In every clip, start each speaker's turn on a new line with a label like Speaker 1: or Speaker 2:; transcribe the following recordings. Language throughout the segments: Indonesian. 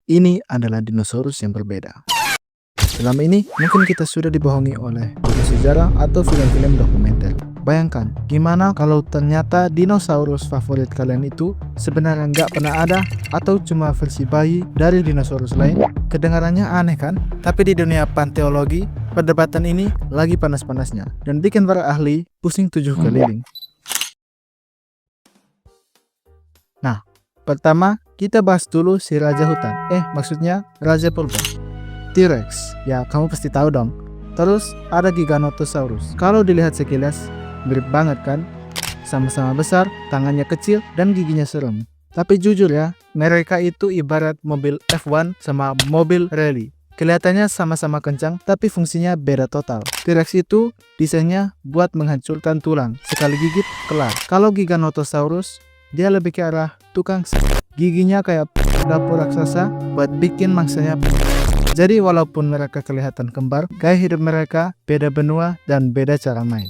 Speaker 1: ini adalah dinosaurus yang berbeda. Selama ini, mungkin kita sudah dibohongi oleh buku sejarah atau film-film dokumenter. Bayangkan, gimana kalau ternyata dinosaurus favorit kalian itu sebenarnya nggak pernah ada atau cuma versi bayi dari dinosaurus lain? Kedengarannya aneh kan? Tapi di dunia paleontologi, perdebatan ini lagi panas-panasnya dan bikin para ahli pusing 7 keliling. Nah, pertama kita bahas dulu si raja hutan. Maksudnya raja purba. T-Rex, ya kamu pasti tahu dong. Terus ada Giganotosaurus. Kalau dilihat sekilas, mirip banget kan? Sama-sama besar, tangannya kecil, dan giginya serem. Tapi jujur ya, mereka itu ibarat mobil F1 sama mobil rally. Kelihatannya sama-sama kencang, tapi fungsinya beda total. T-Rex itu desainnya buat menghancurkan tulang. Sekali gigit, kelar. Kalau Giganotosaurus, dia lebih ke arah tukang giginya kayak dapur raksasa buat bikin mangsanya. Jadi walaupun mereka kelihatan kembar, gaya hidup mereka beda benua dan beda cara main.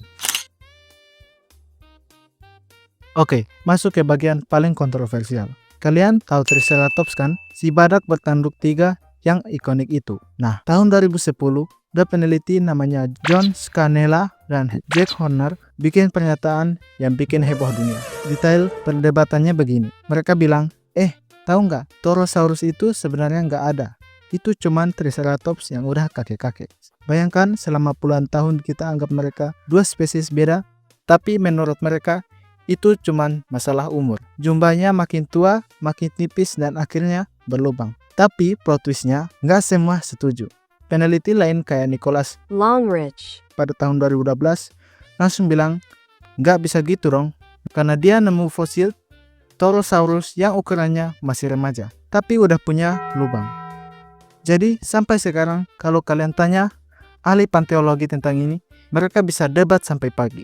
Speaker 1: Oke, masuk ke bagian paling kontroversial. Kalian tahu Triceratops kan? Si badak bertanduk 3 yang ikonik itu. Nah, tahun 2010, ada peneliti namanya John Scanella dan Jack Horner bikin pernyataan yang bikin heboh dunia. Detail perdebatannya begini. Mereka bilang, tahu nggak? Torosaurus itu sebenarnya nggak ada. Itu cuman Triceratops yang udah kakek-kakek. Bayangkan selama puluhan tahun kita anggap mereka dua spesies beda, tapi menurut mereka itu cuman masalah umur. Jumlahnya makin tua, makin tipis dan akhirnya berlubang. Tapi plot twistnya nggak semua setuju. Peneliti lain kayak Nicholas Longrich pada tahun 2012 langsung bilang nggak bisa gitu dong, karena dia nemu fosil Torosaurus yang ukurannya masih remaja, tapi udah punya lubang. Jadi sampai sekarang kalau kalian tanya ahli paleontologi tentang ini, mereka bisa debat sampai pagi.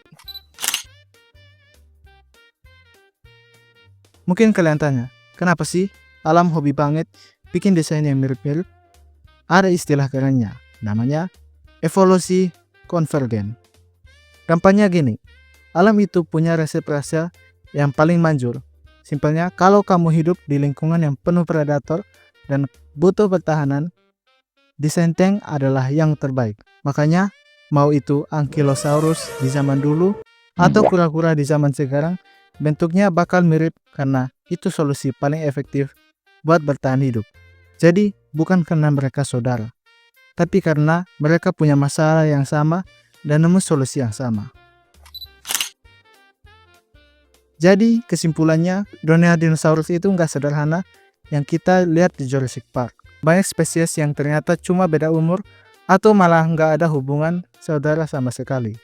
Speaker 1: Mungkin kalian tanya, kenapa sih alam hobi banget bikin desain yang mirip-mirip? Ada istilah kerennya, namanya evolusi konvergen. Gampangnya gini, alam itu punya resep rasa yang paling manjur. Simpelnya, kalau kamu hidup di lingkungan yang penuh predator dan butuh pertahanan, desain tank adalah yang terbaik. Makanya, mau itu Ankylosaurus di zaman dulu atau kura-kura di zaman sekarang, bentuknya bakal mirip karena itu solusi paling efektif buat bertahan hidup. Jadi, bukan karena mereka saudara, tapi karena mereka punya masalah yang sama dan nemu solusi yang sama. Jadi, kesimpulannya, dunia dinosaurus itu nggak sederhana yang kita lihat di Jurassic Park. Banyak spesies yang ternyata cuma beda umur atau malah nggak ada hubungan saudara sama sekali.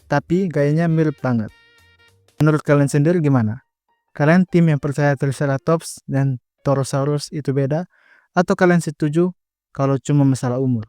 Speaker 1: Tapi gayanya mirip banget. Menurut kalian sendiri gimana? Kalian tim yang percaya Triceratops dan Torosaurus itu beda? Atau kalian setuju kalau cuma masalah umur?